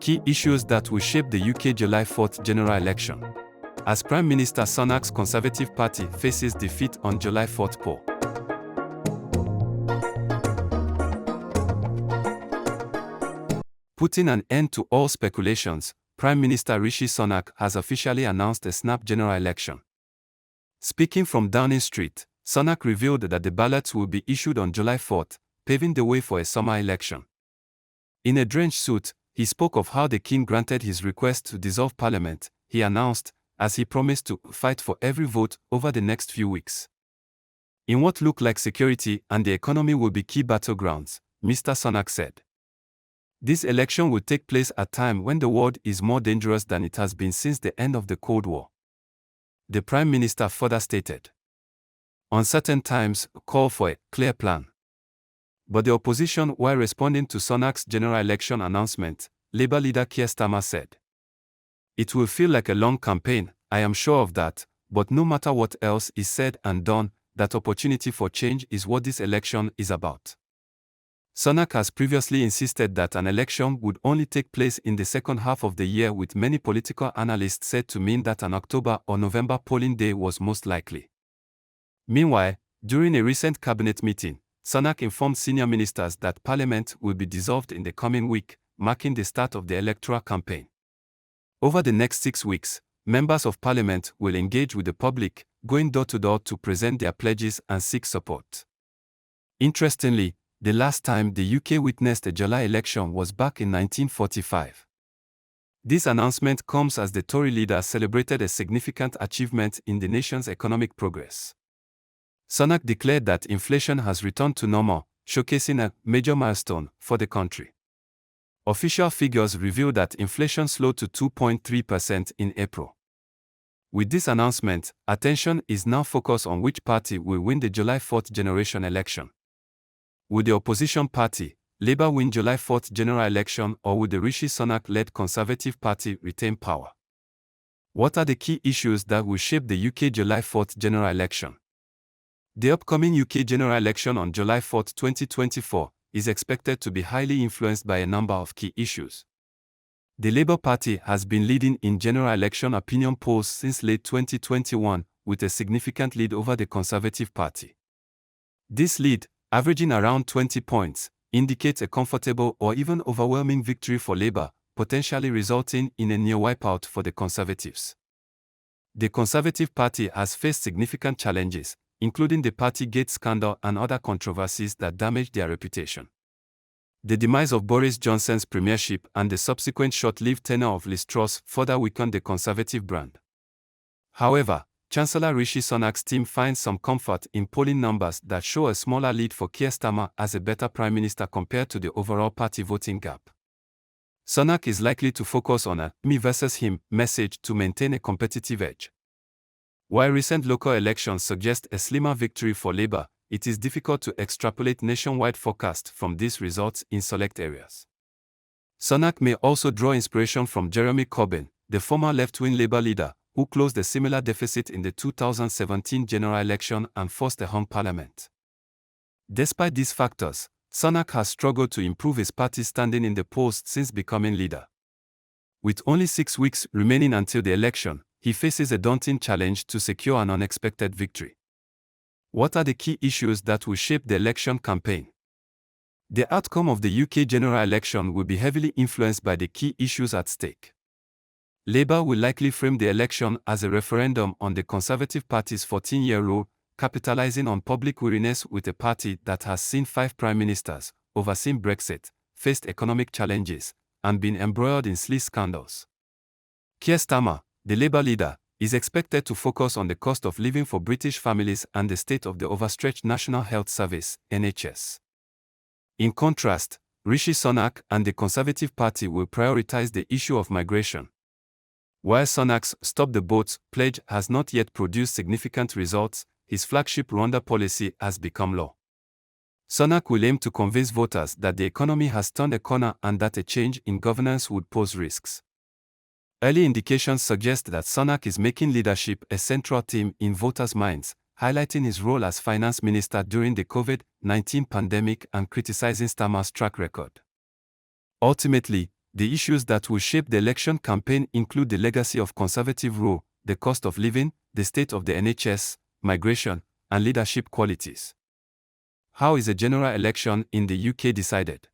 Key issues that will shape the UK July 4th general election. As Prime Minister Sunak's Conservative Party faces defeat on July 4th poll. Putting an end to all speculations, Prime Minister Rishi Sunak has officially announced a snap general election. Speaking from Downing Street, Sunak revealed that the ballots will be issued on July 4th, paving the way for a summer election. In a drenched suit, he spoke of how the King granted his request to dissolve Parliament, he announced, as he promised to fight for every vote over the next few weeks. In what looked like security and the economy will be key battlegrounds, Mr. Sunak said. This election will take place at a time when the world is more dangerous than it has been since the end of the Cold War. The Prime Minister further stated. Uncertain times call for a clear plan. But the opposition, while responding to Sunak's general election announcement, Labour leader Keir Starmer said, "It will feel like a long campaign, I am sure of that, but no matter what else is said and done, that opportunity for change is what this election is about." Sunak has previously insisted that an election would only take place in the second half of the year, with many political analysts said to mean that an October or November polling day was most likely. Meanwhile, during a recent cabinet meeting, Sunak informed senior ministers that Parliament will be dissolved in the coming week, marking the start of the electoral campaign. Over the next 6 weeks, members of Parliament will engage with the public, going door to door to present their pledges and seek support. Interestingly, the last time the UK witnessed a July election was back in 1945. This announcement comes as the Tory leader celebrated a significant achievement in the nation's economic progress. Sunak declared that inflation has returned to normal, showcasing a major milestone for the country. Official figures reveal that inflation slowed to 2.3% in April. With this announcement, attention is now focused on which party will win the July 4th generation election. Will the opposition party, Labour, win July 4th general election, or will the Rishi Sunak-led Conservative Party retain power? What are the key issues that will shape the UK July 4th general election? The upcoming UK general election on July 4, 2024, is expected to be highly influenced by a number of key issues. The Labour Party has been leading in general election opinion polls since late 2021, with a significant lead over the Conservative Party. This lead, averaging around 20 points, indicates a comfortable or even overwhelming victory for Labour, potentially resulting in a near wipeout for the Conservatives. The Conservative Party has faced significant challenges, including the Partygate scandal and other controversies that damaged their reputation. The demise of Boris Johnson's premiership and the subsequent short-lived tenure of Liz Truss further weakened the Conservative brand. However, Chancellor Rishi Sunak's team finds some comfort in polling numbers that show a smaller lead for Keir Starmer as a better Prime Minister compared to the overall party voting gap. Sunak is likely to focus on a me versus him message to maintain a competitive edge. While recent local elections suggest a slimmer victory for Labour, it is difficult to extrapolate nationwide forecasts from these results in select areas. Sunak may also draw inspiration from Jeremy Corbyn, the former left-wing Labour leader, who closed a similar deficit in the 2017 general election and forced a hung parliament. Despite these factors, Sunak has struggled to improve his party's standing in the polls since becoming leader. With only 6 weeks remaining until the election, he faces a daunting challenge to secure an unexpected victory. What are the key issues that will shape the election campaign? The outcome of the UK general election will be heavily influenced by the key issues at stake. Labour will likely frame the election as a referendum on the Conservative Party's 14-year rule, capitalising on public weariness with a party that has seen 5 prime ministers, overseen Brexit, faced economic challenges, and been embroiled in sleaze scandals. Keir Starmer, the Labour leader, is expected to focus on the cost of living for British families and the state of the overstretched National Health Service, NHS. In contrast, Rishi Sunak and the Conservative Party will prioritise the issue of migration. While Sunak's Stop the Boats pledge has not yet produced significant results, his flagship Rwanda policy has become law. Sunak will aim to convince voters that the economy has turned a corner and that a change in governance would pose risks. Early indications suggest that Sunak is making leadership a central theme in voters' minds, highlighting his role as finance minister during the COVID-19 pandemic and criticizing Starmer's track record. Ultimately, The issues that will shape the election campaign include the legacy of Conservative rule, the cost of living, the state of the NHS, migration, and leadership qualities. How is a general election in the UK decided?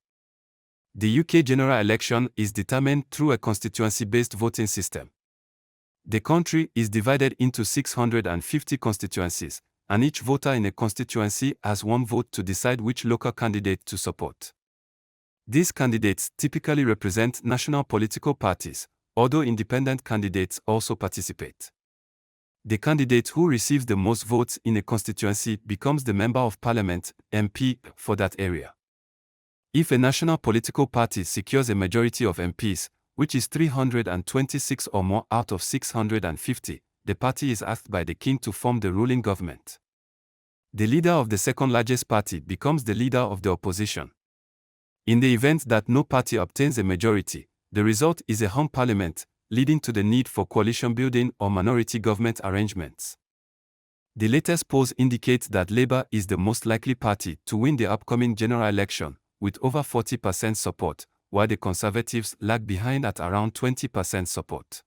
The UK general election is determined through a constituency-based voting system. The country is divided into 650 constituencies, and each voter in a constituency has one vote to decide which local candidate to support. These candidates typically represent national political parties, although independent candidates also participate. The candidate who receives the most votes in a constituency becomes the Member of Parliament, MP, for that area. If a national political party secures a majority of MPs, which is 326 or more out of 650, the party is asked by the King to form the ruling government. The leader of the second largest party becomes the leader of the opposition. In the event that no party obtains a majority, the result is a hung parliament, leading to the need for coalition building or minority government arrangements. The latest polls indicate that Labour is the most likely party to win the upcoming general election, with over 40% support, while the Conservatives lag behind at around 20% support.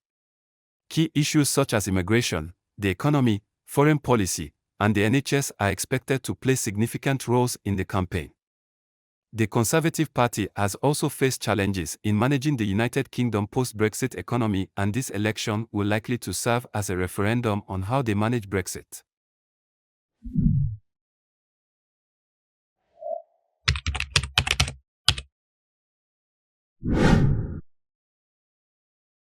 Key issues such as immigration, the economy, foreign policy, and the NHS are expected to play significant roles in the campaign. The Conservative Party has also faced challenges in managing the United Kingdom post-Brexit economy, and this election will likely to serve as a referendum on how they manage Brexit.